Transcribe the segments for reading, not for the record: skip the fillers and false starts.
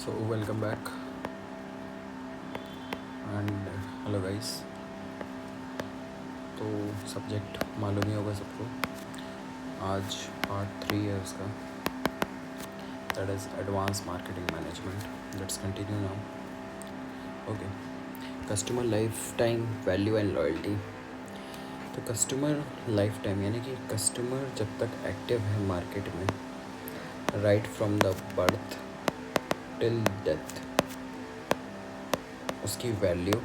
So welcome back and hello guys. तो subject मालूम ही होगा सबको. आज पार्ट 3 है उसका, that is advance marketing management. Let's continue now. Okay, customer life time value and loyalty. तो कस्टमर लाइफ टाइम यानी कि कस्टमर जब तक एक्टिव है मार्केट में, right from the birth till death, उसकी वैल्यू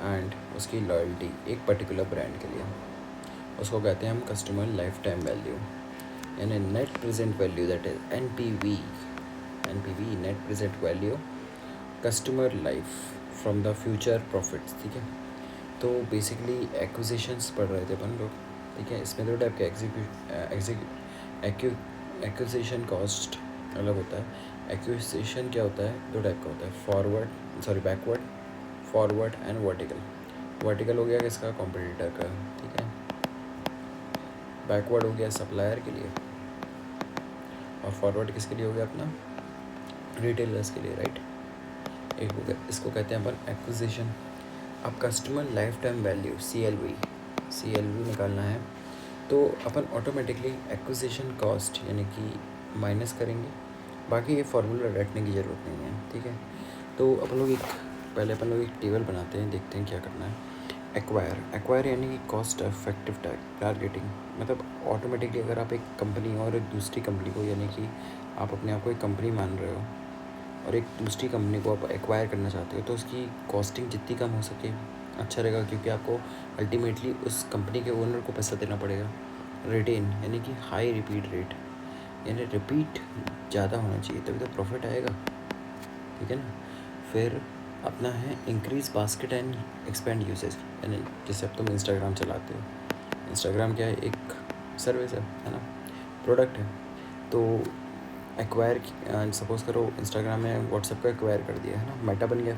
एंड उसकी लॉयल्टी एक पर्टिकुलर ब्रांड के लिए, उसको कहते हैं हम कस्टमर लाइफ टाइम वैल्यू, यानी net present value, that is NPV. Net present value customer life from the future profits. ठीक है, तो बेसिकली एक्विजिशंस पढ़ रहे थे अपन लोग. ठीक है, इसमें दो टाइप के एक्विजिशन कॉस्ट अलग होता है. एक्विजिशन क्या होता है? दो टाइप का होता है, backward, forward and vertical. Vertical हो गया किसका? कॉम्पिटिटर का. ठीक है, बैकवर्ड हो गया सप्लायर के लिए, और फॉरवर्ड किसके लिए हो गया? अपना रिटेलर्स के लिए, राइट. एक हो गया, इसको कहते हैं अपन एक्विजिशन. अब customer life time value CLV निकालना है, तो अपन ऑटोमेटिकली एक्विजिशन कॉस्ट यानी कि माइनस करेंगे. बाकी ये फार्मूला रटने की ज़रूरत नहीं है. ठीक है, तो अपन लोग एक टेबल बनाते हैं, देखते हैं क्या करना है. एक्वायर यानी कि कॉस्ट इफेक्टिव टारगेटिंग. मतलब ऑटोमेटिकली अगर आप एक कंपनी और एक दूसरी कंपनी को, यानी कि आप अपने आप को एक कंपनी मान रहे हो और एक दूसरी कंपनी को आप एक्वायर करना चाहते हो, तो उसकी कॉस्टिंग जितनी कम हो सके अच्छा रहेगा, क्योंकि आपको अल्टीमेटली उस कंपनी के ओनर को पैसा देना पड़ेगा. रिटेन यानी कि हाई रिपीट रेट, यानी रिपीट ज़्यादा होना चाहिए, तभी तो प्रॉफिट आएगा. ठीक है ना. फिर अपना है increase basket and expand usage, यानी जैसे अब तुम इंस्टाग्राम चलाते हो. इंस्टाग्राम क्या है? एक सर्विस है ना, प्रोडक्ट है. तो एक्वायर, सपोज करो इंस्टाग्राम में व्हाट्सएप को एक्वायर कर दिया है ना, मेटा बन गया.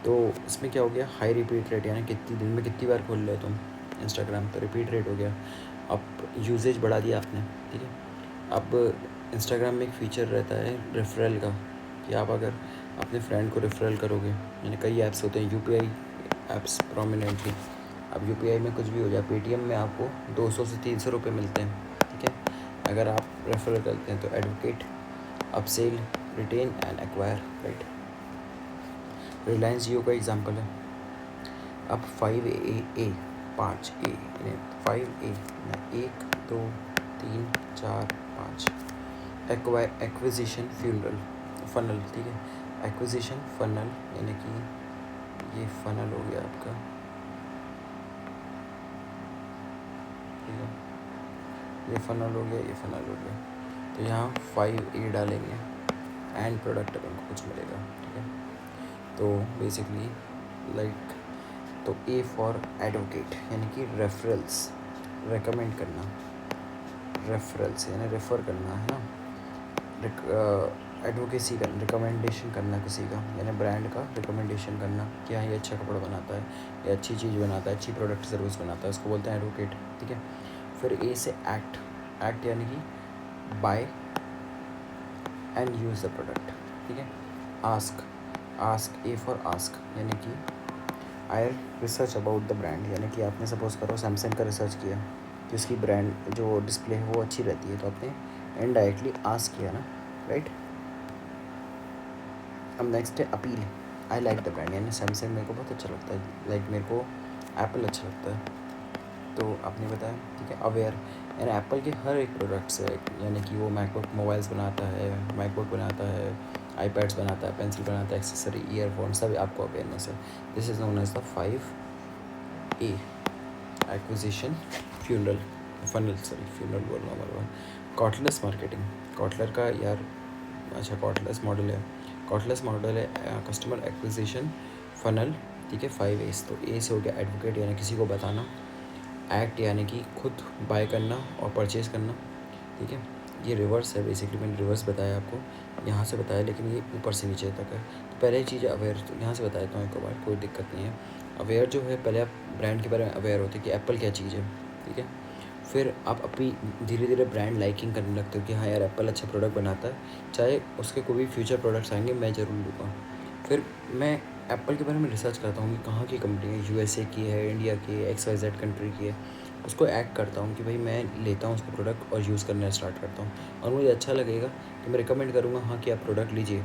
तो इसमें क्या हो गया? हाई रिपीट रेट, यानी कितनी दिन में कितनी बार खोल रहे हो तुम इंस्टाग्राम, तो रिपीट रेट हो गया. अब यूजेज बढ़ा दिया आपने. ठीक है, अब इंस्टाग्राम में एक फीचर रहता है रेफरल का, कि आप अगर अपने फ्रेंड को रेफरल करोगे, यानी कई ऐप्स होते हैं UPI ऐप्स प्रोमिनेंटली. अब UPI में कुछ भी हो जाए, पेटीएम में आपको 200 से 300 रुपये मिलते हैं. ठीक है, अगर आप रेफरल करते हैं तो advocate, upsell, retain and acquire, right. Reliance Jio का एग्जांपल है. अब 5A 5A यानी 5A, 1 2 3 4 5. Acquisition funnel. ठीक है, एक्विजिशन फनल यानी कि ये फनल हो गया आपका. ठीक है, ये फनल हो गया, ये फनल हो गया. तो यहाँ 5A डालेंगे एंड प्रोडक्ट अपन को कुछ मिलेगा. ठीक है, तो बेसिकली लाइक, तो A फॉर एडवोकेट यानी कि रेफरल्स, रेकमेंड करना, रेफरल्स यानी रेफ़र करना है ना. एडवोकेसी करना, रिकमेंडेशन करना किसी का, यानी ब्रांड का रिकमेंडेशन करना कि हाँ ये अच्छा कपड़ा बनाता है, ये अच्छी चीज़ बनाता है, अच्छी प्रोडक्ट सर्विस बनाता है, उसको बोलते हैं एडवोकेट. ठीक है, फिर A से एक्ट यानी कि buy and use the product. ठीक है, आस्क A फॉर आस्क यानी कि I research about the brand, यानी कि आपने सपोज करो सैमसंग का रिसर्च किया कि उसकी ब्रांड जो डिस्प्ले है वो अच्छी रहती है, तो आपने इनडायरेक्टली आस्क किया ना, राइट. अब नेक्स्ट है appeal. I like the brand, यानी सैमसंग मेरे को बहुत अच्छा लगता है, लाइक मेरे को एप्पल अच्छा लगता है, तो आपने बताया. ठीक है, अवेयर यानी एप्पल के हर एक प्रोडक्ट्स है, यानी कि वो मैकबुक मोबाइल्स बनाता है, मैकबुक बनाता है, आईपैड्स बनाता है, पेंसिल बनाता है, एक्सेसरी, ईयरफोन, सब आपको अवेयरनेस है. This is known as the 5A acquisition funnel बोल रहा हूँ. कॉटलेस मार्केटिंग, कॉटलर का यार, अच्छा कॉटलेस मॉडल है कस्टमर एक्विजिशन फनल. ठीक है, 5A's. तो A से हो गया एडवोकेट, यानी किसी को बताना. एक्ट यानी कि खुद बाय करना और परचेज करना. ठीक है, ये रिवर्स है, बेसिकली मैंने रिवर्स बताया आपको, यहाँ से बताया, लेकिन ये ऊपर से नीचे तक है. तो पहले चीज़ अवेयर, तो यहाँ से बता देता हूँ एक बार, कोई दिक्कत नहीं है. अवेयर जो है, पहले आप ब्रांड के बारे में अवेयर होते कि एप्पल क्या चीज़ है. ठीक है, फिर आप अपनी धीरे धीरे ब्रांड लाइकिंग करने लगते हो कि हाँ यार एप्पल अच्छा प्रोडक्ट बनाता है, चाहे उसके कोई भी फ्यूचर प्रोडक्ट्स आएंगे मैं ज़रूर लूँगा। फिर मैं एप्पल के बारे में रिसर्च करता हूँ कि कहाँ की कंपनी है, यूएसए की है, इंडिया की है, XYZ कंट्री की है। उसको ऐड करता हूँ कि भाई मैं लेता हूँ उसका प्रोडक्ट और यूज़ करना स्टार्ट करता हूँ, और मुझे अच्छा लगेगा तो मैं रिकमेंड करूँगा हाँ कि आप प्रोडक्ट लीजिए।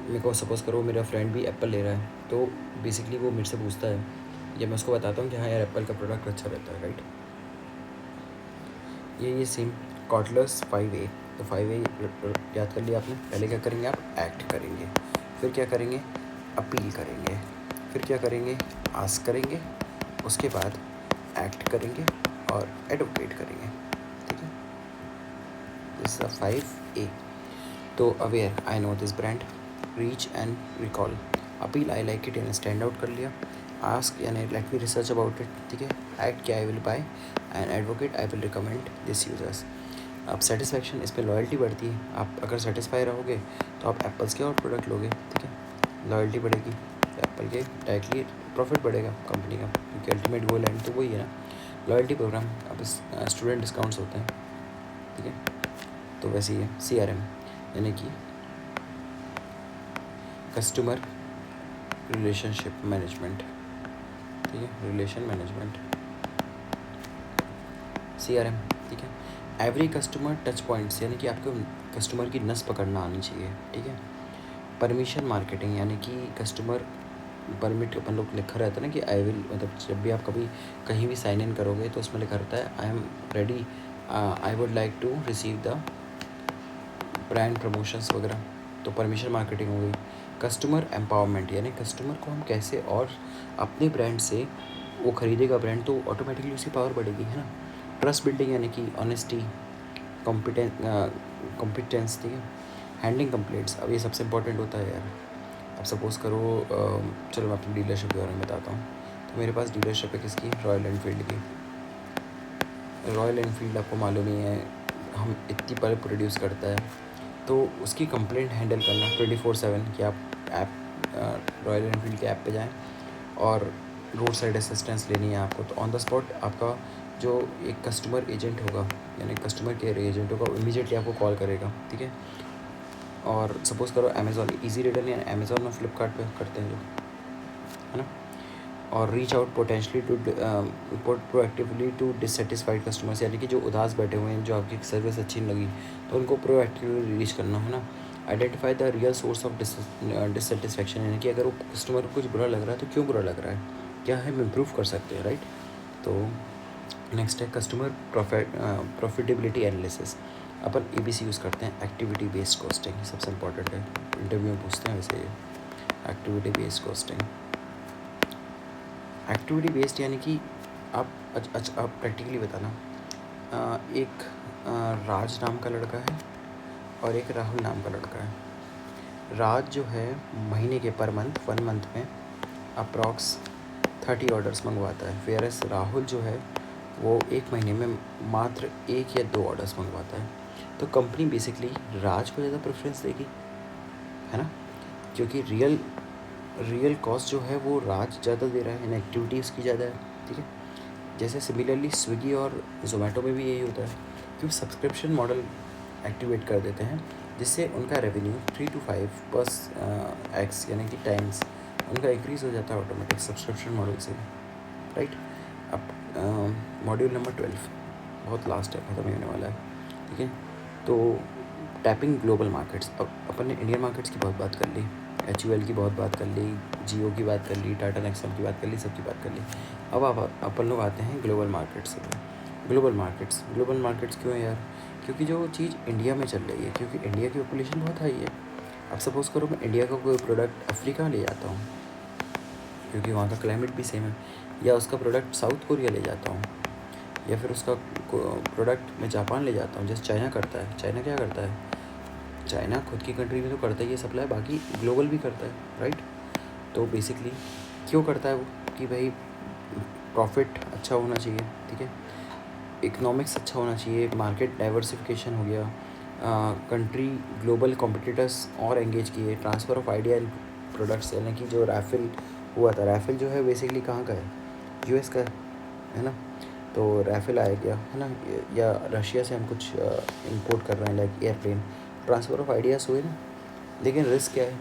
मेरे को सपोज़ करो मेरा फ्रेंड भी एप्पल ले रहा है, तो बेसिकली वो मेरे से पूछता है या मैं उसको बताता हूँ कि हाँ यार एप्पल का प्रोडक्ट अच्छा रहता है, राइट। ये सेम कॉटलर्स 5A। तो 5A याद कर लिया आपने। पहले क्या करेंगे, आप एक्ट करेंगे, फिर क्या करेंगे, अपील करेंगे, फिर क्या करेंगे, आस्क करेंगे, उसके बाद एक्ट करेंगे और एडवोकेट करेंगे। ठीक है, दिस इज 5A। तो aware, I know this brand, reach and recall, appeal I like it यानी स्टैंड आउट कर लिया, आस्क यानी let me research about it, ठीक है, एक्ट क्या I will buy, and advocate I will recommend this users. अब satisfaction, इस पर लॉयल्टी बढ़ती है। आप अगर सेटिस्फाई रहोगे तो आप एप्पल्स के और प्रोडक्ट लोगे, ठीक है, लॉयल्टी बढ़ेगी तो एप्पल के डायरेक्टली प्रॉफिट बढ़ेगा कंपनी का, क्योंकि अल्टीमेट गोल एंड तो वही है ना, लॉयल्टी प्रोग्राम। अब स्टूडेंट डिस्काउंट्स होते हैं, ठीक है। तो वैसे ही है CRM यानी कि कस्टमर रिलेशनशिप मैनेजमेंट, ठीक है, रिलेशन मैनेजमेंट, CRM, ठीक है। एवरी कस्टमर टच पॉइंट्स यानी कि आपको कस्टमर की नस पकड़ना आनी चाहिए, ठीक है। परमिशन मार्केटिंग यानी कि कस्टमर परमिट, अपन लोग लिखा रहता है ना कि आई विल, मतलब जब भी आप कभी कहीं भी साइन इन करोगे तो उसमें लिखा रहता है I am ready, I would like to receive the brand promotions वगैरह। तो परमिशन मार्केटिंग हो गई। कस्टमर एम्पावरमेंट यानी कस्टमर को हम कैसे और अपने ब्रांड से वो खरीदेगा ब्रांड तो ऑटोमेटिकली उसकी पावर बढ़ेगी, है ना। ट्रस्ट बिल्डिंग यानी कि ऑनेस्टी, कॉम्पिटेंस, ठीक है। हैंडलिंग कंप्लेंट्स, अब ये सबसे इंपॉर्टेंट होता है यार। अब सपोज़ करो चलो मैं अपनी डीलरशिप के बारे में बताता हूँ। तो मेरे पास डीलरशिप है किसकी, रॉयल एनफील्ड की। रॉयल एनफील्ड आपको मालूम ही है हम इतनी पर प्रोड्यूस करता है, तो उसकी कंप्लेंट हैंडल करना 24/7 कि आप ऐप रॉयल एनफील्ड के ऐप पे जाएं और रोड साइड असिस्टेंस लेनी है आपको, तो ऑन द स्पॉट आपका जो एक कस्टमर एजेंट होगा यानी कस्टमर केयर एजेंट होगा, इमीडिएटली आपको कॉल करेगा, ठीक है। और सपोज़ करो अमेज़ॉन ईजी रीडर या अमेज़ॉन और फ्लिपकार्ट पे करते हैं लोग, है ना। और reach out potentially to proactively to dissatisfied customers यानी कि जो उदास बैठे हुए हैं, जो आपकी सर्विस अच्छी नहीं लगी तो उनको प्रोएक्टिवली रीच करना, है ना। Identify the real source of dissatisfaction यानी कि अगर वो कस्टमर को कुछ बुरा लग रहा है तो क्यों बुरा लग रहा है, क्या है, हम इम्प्रूव कर सकते हैं, राइट। तो नेक्स्ट है कस्टमर प्रॉफिटेबिलिटी एनालिसिस। अपन ABC यूज़ करते हैं, एक्टिविटी बेस्ड कॉस्टिंग, सबसे इंपॉर्टेंट है, इंटरव्यू में पूछते हैं वैसे ये activity based costing. Activity based यानी कि आप आप प्रैक्टिकली बताना, एक राज नाम का लड़का है और एक राहुल नाम का लड़का है। राज जो है महीने के पर मंथ 1 मंथ में अप्रॉक्स 30 ऑर्डर्स मंगवाता है, वेयरएस राहुल जो है वो 1 महीने में मात्र 1 या 2 ऑर्डर्स मंगवाता है। तो कंपनी बेसिकली राज को ज़्यादा प्रेफरेंस देगी, है ना, क्योंकि रियल कॉस्ट जो है वो राज ज़्यादा दे रहा है, यानी एक्टिविटी उसकी ज़्यादा है, ठीक है। जैसे सिमिलरली स्विगी और जोमेटो में भी यही होता है, क्योंकि सब्सक्रिप्शन मॉडल एक्टिवेट कर देते हैं जिससे उनका रेवेन्यू 3 to 5x यानी कि टाइम्स उनका इंक्रीज़ हो जाता है ऑटोमेटिक सब्सक्रिप्शन मॉडल से, राइट। अब मॉड्यूल नंबर 12 बहुत लास्ट है, ख़त्म होने वाला है, ठीक है। तो टैपिंग ग्लोबल मार्केट्स, अब अपन ने इंडियन मार्केट्स की बहुत बात कर ली, HUL की बहुत बात कर ली, जियो की बात कर ली, टाटा नेक्सॉन की बात कर ली, सबकी बात कर ली। अब आप अपन लोग आते हैं ग्लोबल मार्केट्स पे। ग्लोबल मार्केट्स क्यों है यार, क्योंकि जो चीज़ इंडिया में चल रही है, क्योंकि इंडिया की पॉपुलेशन बहुत हाई है। अब सपोज़ करो मैं इंडिया का कोई प्रोडक्ट अफ्रीका ले जाता हूँ क्योंकि वहाँ का क्लाइमेट भी सेम है, या उसका प्रोडक्ट साउथ कोरिया ले जाता हूँ, या फिर उसका प्रोडक्ट मैं जापान ले जाता हूँ, जैसे चाइना करता है। चाइना क्या करता है, चाइना खुद की कंट्री में तो करता ही है सप्लाई, बाकी ग्लोबल भी करता है, राइट। तो बेसिकली क्यों करता है वो, कि भाई प्रॉफिट अच्छा होना चाहिए, ठीक है, इकोनॉमिक्स अच्छा होना चाहिए, मार्केट डाइवर्सिफिकेशन हो गया, कंट्री ग्लोबल कॉम्पिटिटर्स और एंगेज किए, transfer of idea and products, यानी कि जो राफेल हुआ था, राफेल जो है बेसिकली कहाँ का है, US का है ना। तो राफेल आ गया है ना, या रशिया से हम कुछ इंपोर्ट कर रहे हैं like airplane, transfer of ideas हुए ना। लेकिन रिस्क क्या है?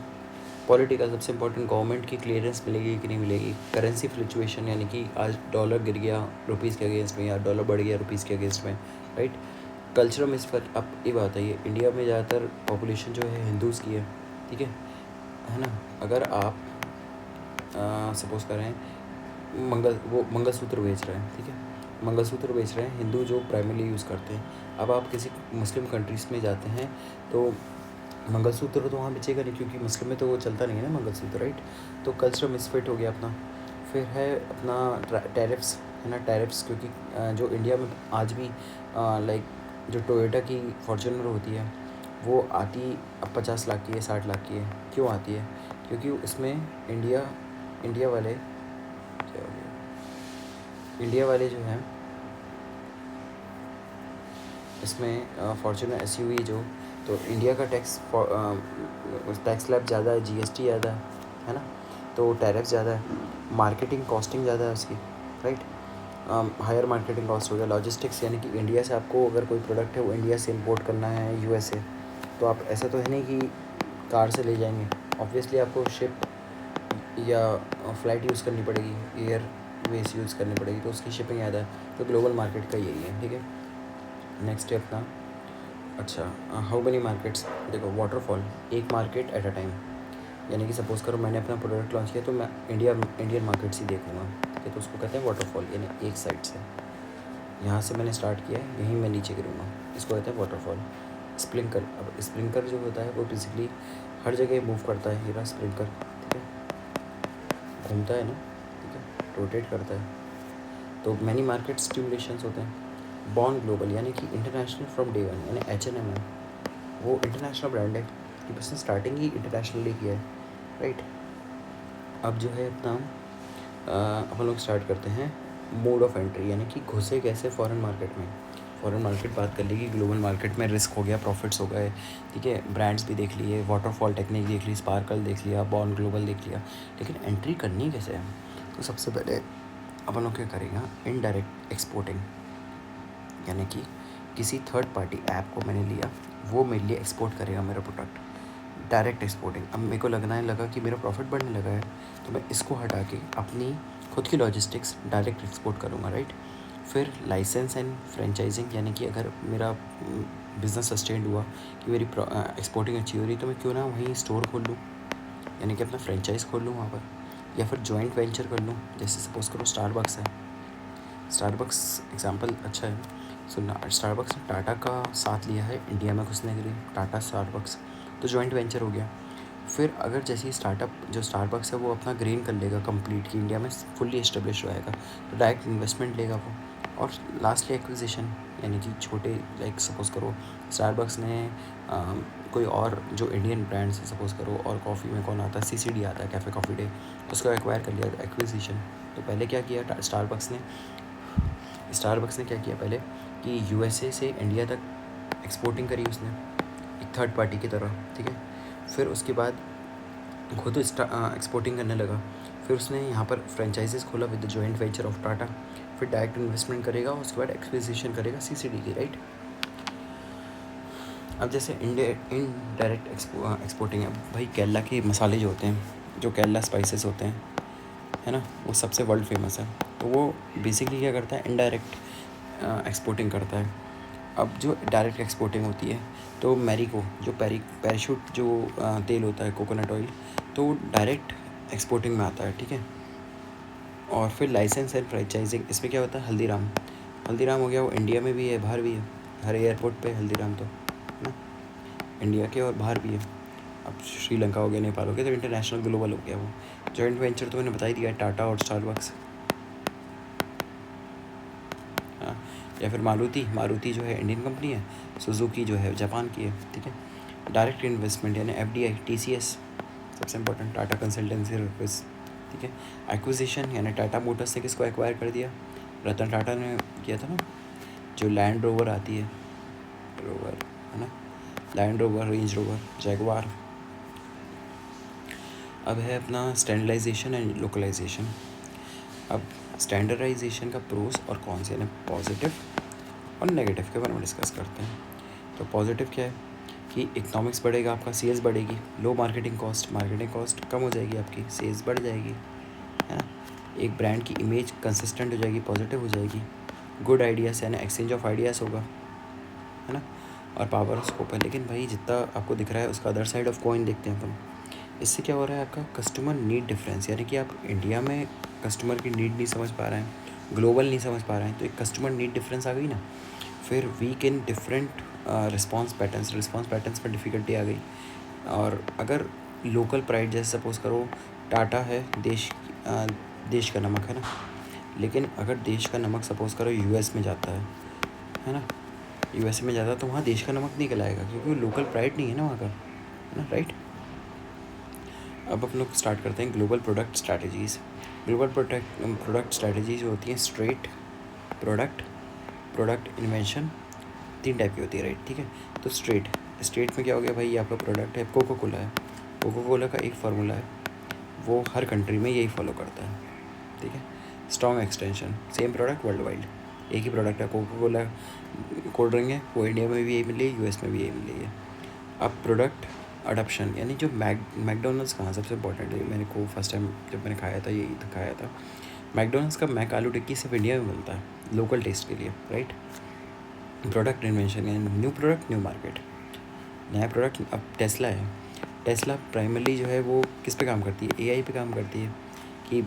पॉलिटिकल सबसे इंपॉर्टेंट, गवर्नमेंट की क्लियरेंस मिलेगी कि नहीं मिलेगी, करेंसी फ्लक्चुएशन यानी कि आज डॉलर गिर गया रुपीज़ के अगेंस्ट में या डॉलर बढ़ गया रुपीज़ के अगेंस्ट में, राइट। कल्चरल मिसफर, अब ये बात है, ये इंडिया में ज़्यादातर पॉपुलेशन जो है हिंदूज़ की है, ठीक है ना। अगर आप सपोज़ करें मंगलसूत्र बेच रहे हैं, ठीक है, मंगलसूत्र बेच रहे हैं हिंदू जो प्राइमरली यूज़ करते हैं। अब आप किसी मुस्लिम कंट्रीज़ में जाते हैं तो मंगलसूत्र तो वहाँ बेचेगा नहीं, क्योंकि मुस्लिम में तो वो चलता नहीं है ना मंगलसूत्र, राइट। तो कल्चरल मिसफिट हो गया अपना। फिर है अपना टैरिफ्स, है ना, टैरिफ्स, क्योंकि जो इंडिया में आज भी लाइक जो टोयोटा की फॉर्च्यूनर होती है वो आती अब 50 लाख की है, 60 लाख की है। क्यों आती है? क्योंकि उसमें इंडिया वाले, क्या हो गया, इंडिया वाले जो हैं इसमें फॉर्च्यूनर एसयूवी जो, तो इंडिया का टैक्स स्लैब ज़्यादा है, जीएसटी ज़्यादा है ना, तो टैरिफ ज़्यादा है, मार्केटिंग कॉस्टिंग ज़्यादा है उसकी, राइट। हायर मार्केटिंग कॉस्ट हो गया, लॉजिस्टिक्स, यानी कि इंडिया से आपको अगर कोई प्रोडक्ट है वो इंडिया से इंपोर्ट करना है यूएसए, तो आप ऐसा तो है नहीं कि कार से ले जाएंगे, ऑब्वियसली आपको शिप या फ़्लाइट यूज़ करनी पड़ेगी, एयर वेज यूज़ करनी पड़ेगी, तो उसकी शिपिंग ज़्यादा है। तो ग्लोबल मार्केट का यही है, ठीक है। नेक्स्ट है अपना, अच्छा, हाउ मेनी मार्केट्स, देखो वाटरफॉल, एक मार्केट एट अ टाइम, यानी कि सपोज़ करो मैंने अपना प्रोडक्ट लॉन्च किया तो मैं इंडियन मार्केट्स ही देखूँगा, ठीक है, तो उसको कहते हैं वाटरफॉल, यानी एक साइड से यहाँ से मैंने स्टार्ट किया है, यहीं मैं नीचे गिरूँगा, इसको कहते हैं वाटरफॉल। स्प्रिंकल, अब स्प्रिंकल जो होता है वो बेसिकली हर जगह मूव करता है, हीरा स्प्रिंकल, ठीक है, घूमता है ना, ठीक है, रोटेट करता है, तो मैनी मार्केट स्टिमुलेशंस होते हैं। बॉर्न ग्लोबल, यानी कि इंटरनेशनल फ्रॉम डे वन, यानी H&M है, वो इंटरनेशनल ब्रांड है कि उसने स्टार्टिंग ही इंटरनेशनली किया है, राइट। अब जो है अपना अपन लोग स्टार्ट करते हैं मोड ऑफ एंट्री, यानी कि घुसे कैसे फॉरेन मार्केट में। फॉरेन मार्केट बात कर लेगी, ग्लोबल मार्केट में रिस्क हो गया, प्रॉफिट्स हो गए, ठीक है, ब्रांड्स भी देख लिए, वाटरफॉल टेक्निक देख ली, स्पार्कल देख लिया, बॉर्न ग्लोबल देख लिया, लेकिन एंट्री करनी कैसे है? तो सबसे पहले अपन लोग क्या करेंगे, इनडायरेक्ट एक्सपोर्टिंग, यानी कि किसी थर्ड पार्टी ऐप को मैंने लिया, वो मेरे लिए एक्सपोर्ट करेगा मेरा प्रोडक्ट। डायरेक्ट एक्सपोर्टिंग, अब मेरे को लगा कि मेरा प्रॉफिट बढ़ने लगा है, तो मैं इसको हटा के अपनी खुद की लॉजिस्टिक्स डायरेक्ट एक्सपोर्ट करूँगा, राइट। फिर लाइसेंस एंड फ्रेंचाइजिंग, यानी कि अगर मेरा बिज़नेस सस्टेंड हुआ कि मेरी एक्सपोर्टिंग अच्छी हो रही, तो मैं क्यों ना वहीं स्टोर खोल लूँ, यानी कि अपना फ्रेंचाइज खोल लूँ वहाँ पर, या फिर जॉइंट वेंचर कर लूँ। जैसे सपोज़ करो स्टारबक्स है, स्टारबक्स एग्जांपल अच्छा है, सुनना, स्टारबक्स ने टाटा का साथ लिया है इंडिया में घुसने के लिए, टाटा स्टारबक्स, तो जॉइंट वेंचर हो गया। फिर अगर जैसे ही स्टार्टअप जो स्टारबक्स है वो अपना ग्रेन कर लेगा कंप्लीट, कि इंडिया में फुल्ली इस्टेब्लिश हो जाएगा, तो डायरेक्ट इन्वेस्टमेंट लेगा वो। और लास्टली एक्विजिशन, यानी कि छोटे, लाइक सपोज़ करो स्टारबक्स ने कोई और जो इंडियन ब्रांड्स है, सपोज़ करो, और कॉफ़ी में कौन आता है, CCD आता है, कैफ़े कॉफ़ी डे, उसको एक्वायर कर लिया, एक्विजिशन। तो पहले क्या किया स्टारबक्स ने क्या किया पहले, कि USA से इंडिया तक एक्सपोर्टिंग करी उसने एक थर्ड पार्टी की तरह, ठीक है। फिर उसके बाद खुद एक्सपोर्टिंग करने लगा, फिर उसने यहाँ पर फ्रेंचाइजेस खोला with the joint venture of Tata, फिर डायरेक्ट इन्वेस्टमेंट करेगा, उसके बाद एक्विजिशन करेगा CCD की, राइट। अब जैसे इनडायरेक्ट एक्सपोर्टिंग है, भाई केरला के मसाले जो होते हैं, जो केरला स्पाइसेस होते हैं, है ना, वो सबसे वर्ल्ड फेमस है, तो वो बेसिकली क्या करता है, इनडायरेक्ट एक्सपोर्टिंग करता है। अब जो डायरेक्ट एक्सपोर्टिंग होती है, तो मैरिको जो पैराशूट जो तेल होता है, कोकोनट ऑयल, तो वो डायरेक्ट एक्सपोर्टिंग में आता है, ठीक है। और फिर लाइसेंस एंड फ्रेंचाइजिंग, इसमें क्या होता है, हल्दीराम हो गया, वो इंडिया में भी है, बाहर भी है, हर एयरपोर्ट पे हल्दीराम, तो है ना, इंडिया के और बाहर भी है। अब श्रीलंका हो गया, नेपाल हो गया, तो इंटरनेशनल ग्लोबल हो गया वो। जॉइंट वेंचर तो मैंने बता ही दिया, टाटा और स्टारबक्स, हाँ। या फिर मारुति जो है इंडियन कंपनी है, सुजुकी जो है जापान की है, ठीक है। डायरेक्ट इन्वेस्टमेंट यानी FDI, TCS सबसे इंपॉर्टेंट, टाटा कंसल्टेंसी सर्विस, ठीक है। एक्विजिशन यानी टाटा मोटर्स ने किसको एक्वायर कर दिया, रतन टाटा ने किया था ना, जो लैंड रोवर आती है, है ना, land rover, range rover, Jaguar. अब है अपना स्टैंडर्डाइजेशन एंड लोकलाइजेशन। अब स्टैंडर्डाइजेशन का प्रोस और कौन से, यानी पॉजिटिव और नेगेटिव के बारे में डिस्कस करते हैं। तो पॉजिटिव क्या है कि इकोनॉमिक्स बढ़ेगा, आपका सेल्स बढ़ेगी, लो मार्केटिंग कॉस्ट कम हो जाएगी, आपकी सेल्स बढ़ जाएगी, है ना। एक ब्रांड की इमेज कंसिस्टेंट हो जाएगी, पॉजिटिव हो जाएगी। गुड आइडियाज़ यानी एक्सचेंज ऑफ आइडियाज़ होगा, है ना। और पावर ऑफ स्कोप है। लेकिन भाई जितना आपको दिख रहा है उसका अदर साइड ऑफ कॉइन देखते हैं अपन। इससे क्या हो रहा है, आपका कस्टमर नीड डिफरेंस, यानी कि आप इंडिया में कस्टमर की नीड नहीं समझ पा रहे हैं, ग्लोबल नहीं समझ पा रहे हैं, तो एक कस्टमर नीड डिफरेंस आ गई ना। फिर week in different response patterns में डिफ़िकल्टी आ गई। और अगर लोकल प्राइड, जैसे सपोज़ करो टाटा है, देश का नमक है ना, लेकिन अगर देश का नमक सपोज़ करो यूएस में जाता है ना, यूएस में जाता है तो वहाँ देश का नमक नहीं कहलाएगा, क्योंकि वो लोकल प्राइड नहीं है ना वहाँ का, है ना, राइट। अब अपन लोग स्टार्ट करते हैं global product strategies. Global product strategies होती हैं स्ट्रेट प्रोडक्ट इन्वेंशन, 3 टाइप की होती है, राइट, ठीक है। तो स्ट्रेट में क्या हो गया भाई, ये आपका प्रोडक्ट है, कोको कोला है, कोको कोला का एक फार्मूला है, वो हर कंट्री में यही फॉलो करता है, ठीक है। Strong extension, same product world wide, एक ही प्रोडक्ट है, कोको कोला कोल्ड ड्रिंक है, वो इंडिया में भी यही मिली है, यूएस में भी यही मिली है। अब प्रोडक्ट अडप्शन, यानी जो मैकडोनल्ड्स का सबसे इम्पोर्टेंट है, मैंने को फर्स्ट टाइम जब मैंने खाया था यही खाया था, मैकडोनल्ड्स का मैक आलू टिक्की सिर्फ इंडिया में मिलता है लोकल टेस्ट के लिए, राइट। प्रोडक्ट इन्वेंशन यानी न्यू प्रोडक्ट न्यू मार्केट, नया प्रोडक्ट। अब टेस्ला है, टेस्ला प्राइमरली जो है वो किस पे काम करती है, एआई पे काम करती है, कि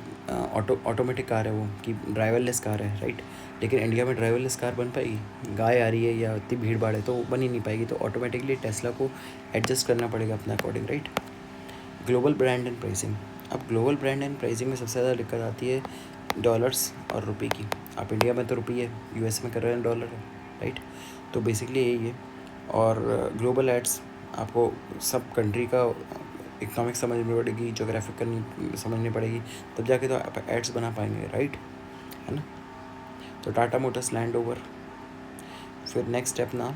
ऑटोमेटिक कार है वो, कि ड्राइवरलेस कार है, राइट। लेकिन इंडिया में ड्राइवरलेस कार बन पाएगी, गाय आ रही है या इतनी भीड़ भाड़ है तो बन ही नहीं पाएगी, तो ऑटोमेटिकली टेस्ला को एडजस्ट करना पड़ेगा अपने according, right. Global brand and pricing, अब ग्लोबल ब्रांड एंड प्राइसिंग में सबसे ज़्यादा दिक्कत आती है डॉलर्स और रुपये की। आप इंडिया में तो रुपये है, यूएस में कर रहे हैं डॉलर है, राइट। तो बेसिकली यही है। और ग्लोबल एड्स, आपको सब कंट्री का इकोनॉमिक्स समझनी पड़ेगी, जोग्राफिक करनी समझनी पड़ेगी, तब जाके तो आप एड्स बना पाएंगे, राइट, है ना। तो टाटा मोटर्स लैंड ओवर। फिर नेक्स्ट स्टेप ना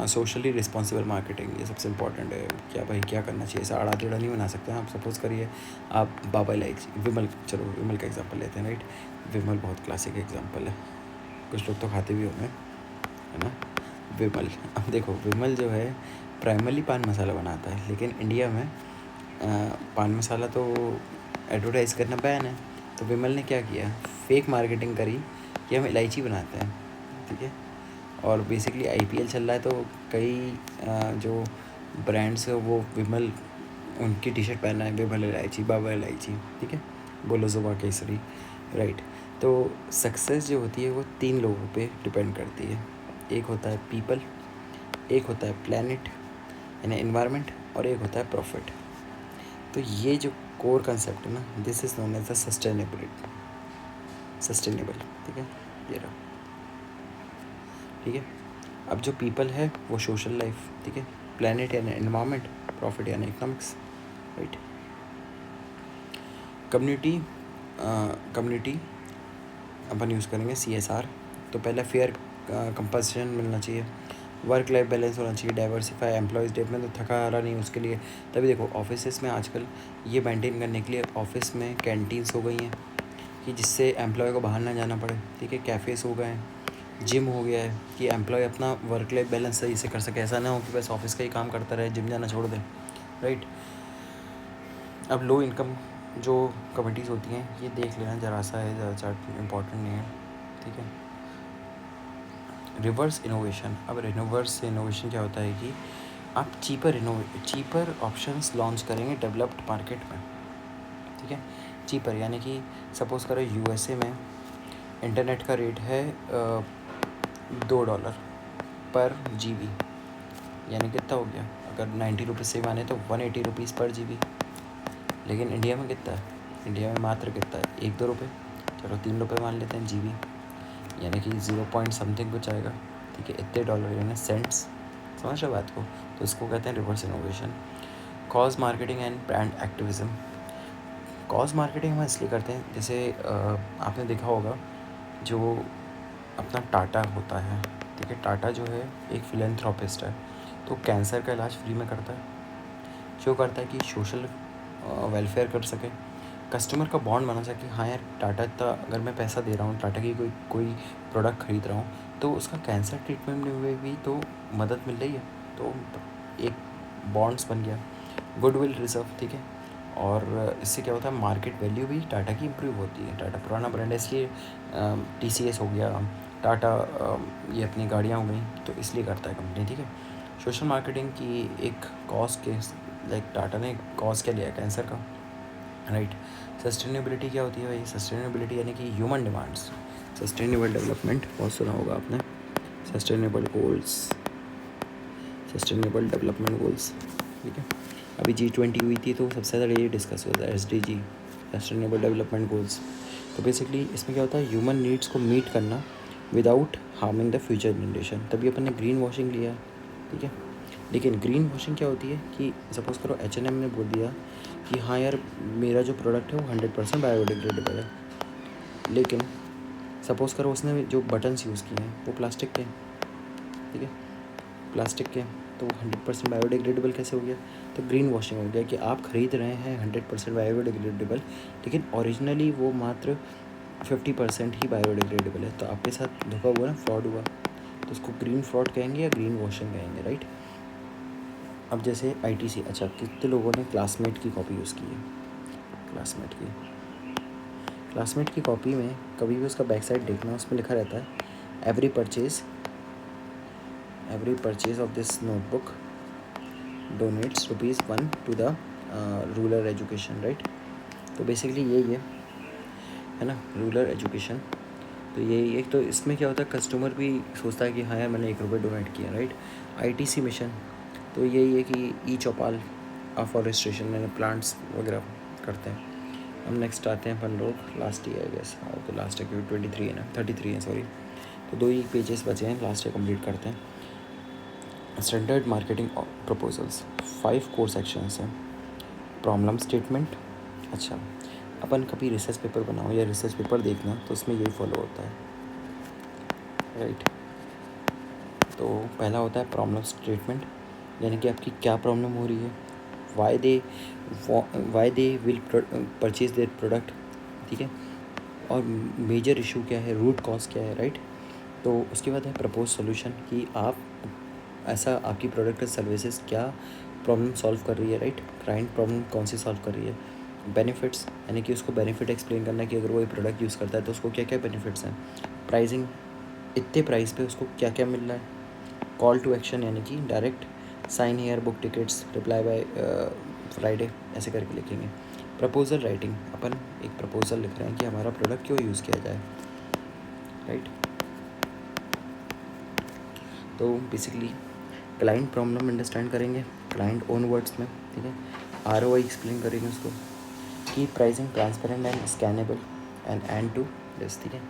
सोशली रिस्पॉन्सिबल मार्केटिंग, ये सबसे इम्पॉर्टेंट है। क्या भाई क्या करना चाहिए, ऐसा आड़ा टेढ़ा नहीं बना सकते हैं आप। सपोज़ करिए आप बाबा इलायची, विमल, चलो विमल का एग्जांपल लेते हैं, राइट। विमल बहुत क्लासिक एग्जांपल है, कुछ लोग तो खाते भी होंगे, है ना। विमल, अब देखो विमल जो है प्राइमरली पान मसाला बनाता है, लेकिन इंडिया में पान मसाला तो एडवर्टाइज़ करना बैन है। तो विमल ने क्या किया, फेक मार्केटिंग करी कि हम इलायची बनाते हैं, ठीक है। और बेसिकली आईपीएल चल रहा है तो कई जो ब्रांड्स है वो विमल, उनकी टी शर्ट पहनना है विमल इलायची, बाबा इलायची, ठीक है, बोलो जुबा केसरी, राइट। तो सक्सेस जो होती है वो 3 लोगों पे डिपेंड करती है। एक होता है पीपल, एक होता है प्लैनेट यानी एनवायरनमेंट, और एक होता है प्रॉफिट। तो ये जो कोर कंसेप्ट है ना, this is known as the sustainable, ठीक है, ये रहा, ठीक है। अब जो पीपल है वो सोशल लाइफ, ठीक है, प्लैनेट यानी एनवायरनमेंट, प्रॉफिट यानी इकोनॉमिक्स, राइट। कम्युनिटी अपन यूज़ करेंगे CSR। तो पहले फेयर कंपनसेशन मिलना चाहिए, वर्क लाइफ बैलेंस होना चाहिए, डाइवर्सिफाई एम्प्लॉयज़ डे में तो थका हारा नहीं उसके लिए। तभी देखो ऑफिस में आजकल ये मेंटेन करने के लिए ऑफिस में कैंटीन्स हो गई हैं कि जिससे एम्प्लॉय को बाहर ना जाना पड़े, ठीक है, कैफ़ेज़ हो गए हैं, जिम हो गया है कि एम्प्लॉय अपना वर्क लाइफ बैलेंस सही से कर सके, ऐसा ना हो कि बस ऑफिस का ही काम करता रहे, जिम जाना छोड़ दे, राइट। अब लो इनकम जो कमिटीज़ होती हैं ये देख लेना, जरा सा है, ज़्यादा चार्ट इम्पॉर्टेंट नहीं है, ठीक है। रिवर्स इनोवेशन, अब रिवर्स इनोवेशन क्या होता है कि आप चीपर ऑप्शंस लॉन्च करेंगे डेवलप्ड मार्केट में, ठीक है। चीपर यानी कि सपोज़ करो यूएसए में इंटरनेट का रेट है $2 पर GB, यानी कितना हो गया, अगर 90 रुपीज़ से माने तो 180 रुपीज़ पर GB। लेकिन इंडिया में कितना है, इंडिया में मात्र कितना है, 1-2 रुपये, चलो 3 रुपये मान लेते हैं GB, यानी कि 0 पॉइंट समथिंग कुछ आएगा, ठीक है। इतने डॉलर यानी सेंट्स, समझ रहे बात को। तो इसको कहते हैं reverse innovation. Cause marketing and brand activism, cause marketing हम इसलिए करते हैं, जैसे आपने देखा होगा जो अपना टाटा होता है, ठीक है, टाटा जो है एक फिलेंथ्रोपिस्ट है, तो कैंसर का इलाज फ्री में करता है। क्यों करता है कि सोशल वेलफेयर कर सके, कस्टमर का बॉन्ड बना सके, हाँ यार टाटा इतना अगर मैं पैसा दे रहा हूँ, टाटा की कोई प्रोडक्ट खरीद रहा हूँ, तो उसका कैंसर ट्रीटमेंट में भी तो मदद मिल रही है, तो एक बॉन्ड्स बन गया, गुडविल रिजर्व, ठीक है। और इससे क्या होता है, मार्केट वैल्यू भी टाटा की इम्प्रूव होती है। टाटा पुराना ब्रांड है, इसलिए TCS हो गया, टाटा ये अपनी गाड़ियाँ हो गई, तो इसलिए करता है कंपनी, ठीक है। सोशल मार्केटिंग की एक कॉज के लाइक टाटा ने कॉज क्या लिया, कैंसर का, राइट। सस्टेनेबिलिटी क्या होती है भाई, सस्टेनेबिलिटी यानी कि ह्यूमन डिमांड्स, सस्टेनेबल डेवलपमेंट बहुत सुना होगा आपने, sustainable goals, sustainable development goals, ठीक है। अभी G20 हुई थी तो सबसे ज़्यादा ये डिस्कस होता है SDG, सस्टेनेबल डेवलपमेंट गोल्स। तो बेसिकली इसमें क्या होता है, ह्यूमन नीड्स को मीट करना without harming the future generation, तभी अपन ने ग्रीन वॉशिंग लिया, ठीक है। लेकिन ग्रीन वॉशिंग क्या होती है कि सपोज़ करो H&M ने बोल दिया कि हाँ यार मेरा जो प्रोडक्ट है वो 100% बायोडिग्रेडेबल है, लेकिन सपोज़ करो उसने जो बटन्स यूज़ किए हैं वो प्लास्टिक के हैं, ठीक है, प्लास्टिक के, तो 100% बायोडिग्रेडेबल कैसे हो गया, तो ग्रीन वॉशिंग हो गया कि आप खरीद रहे हैं 100% बायोडिग्रेडेबल, लेकिन ओरिजिनली वो मात्र 50% ही बायोडिग्रेडेबल है, तो आपके साथ धोखा हुआ ना, फ्रॉड हुआ, तो उसको ग्रीन फ्रॉड कहेंगे या ग्रीन वॉशिंग कहेंगे, राइट। अब जैसे ITC, अच्छा कितने लोगों ने क्लासमेट की कॉपी यूज़ की है, क्लासमेट की कॉपी में कभी भी उसका बैक साइड देखना, उसमें लिखा रहता है every purchase of this notebook donates ₹1 to the rural education, right. तो बेसिकली यही है ना, रूरल एजुकेशन, तो यही एक, तो इसमें क्या होता है, कस्टमर भी सोचता है कि हाँ यार मैंने ₹1 डोनेट किया, राइट। ITC मिशन, तो यही है कि चौपाल अफॉरेस्टेशन यानी प्लांट्स वगैरह करते हैं। हम नेक्स्ट आते हैं अपन लोग लास्ट ईयर, गेस हाँ तो लास्ट है क्योंकि 23 है ना, 33 है सॉरी, तो 2 ही पेजेस बचे हैं, लास्ट ईयर कंप्लीट करते हैं। Standard marketing proposals, 5 core sections हैं। प्रॉब्लम स्टेटमेंट, अच्छा अपन कभी रिसर्च पेपर बनाओ या रिसर्च पेपर देखना तो उसमें यही फॉलो होता है, राइट। तो पहला होता है प्रॉब्लम स्टेटमेंट, यानी कि आपकी क्या प्रॉब्लम हो रही है, why they will purchase their product, ठीक है, और मेजर इशू क्या है, रूट कॉज क्या है, राइट। तो उसके बाद है प्रपोज सोल्यूशन, कि आप ऐसा आपकी प्रोडक्ट या सर्विसेज क्या प्रॉब्लम सॉल्व कर रही है, राइट, क्लाइंट प्रॉब्लम कौन सी सॉल्व कर रही है। बेनिफिट्स, यानी कि उसको बेनिफिट एक्सप्लेन करना है कि अगर वो ये प्रोडक्ट यूज़ करता है तो उसको क्या क्या बेनिफिट्स हैं। प्राइसिंग, इतने प्राइस पे उसको क्या क्या मिल रहा है। कॉल टू एक्शन, यानी कि direct sign here, book tickets, reply by Friday, ऐसे करके लिखेंगे। प्रपोजल राइटिंग, अपन एक प्रपोजल लिख रहे हैं कि हमारा प्रोडक्ट क्यों यूज़ किया जाए, राइट। तो बेसिकली क्लाइंट प्रॉब्लम अंडरस्टैंड करेंगे क्लाइंट ओन वर्ड्स में, ठीक है। ROI एक्सप्लेन करेंगे उसको, की pricing transparent and scannable and to this, ठीक है।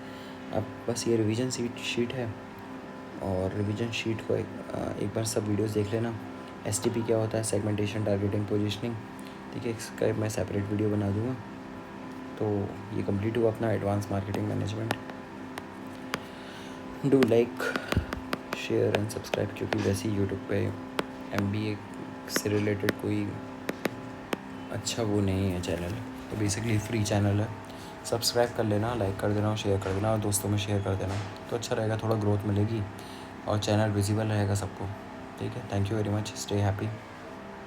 अब बस ये रिवीजन शीट है, और रिवीजन शीट को एक बार सब वीडियोस देख लेना। STP क्या होता है, सेगमेंटेशन, टारगेटिंग, पोजीशनिंग, ठीक है, इसका मैं सेपरेट वीडियो बना दूँगा। तो ये कंप्लीट हुआ अपना advance marketing management. Do like, share and subscribe, क्योंकि वैसे ही यूट्यूब पे MBA से रिलेटेड कोई अच्छा वो नहीं है चैनल, तो बेसिकली फ्री चैनल है। सब्सक्राइब कर लेना, लाइक कर देना और शेयर कर देना, और दोस्तों में शेयर कर देना, तो अच्छा रहेगा, थोड़ा ग्रोथ मिलेगी और चैनल विजिबल रहेगा सबको, ठीक है। Thank you very much, stay happy.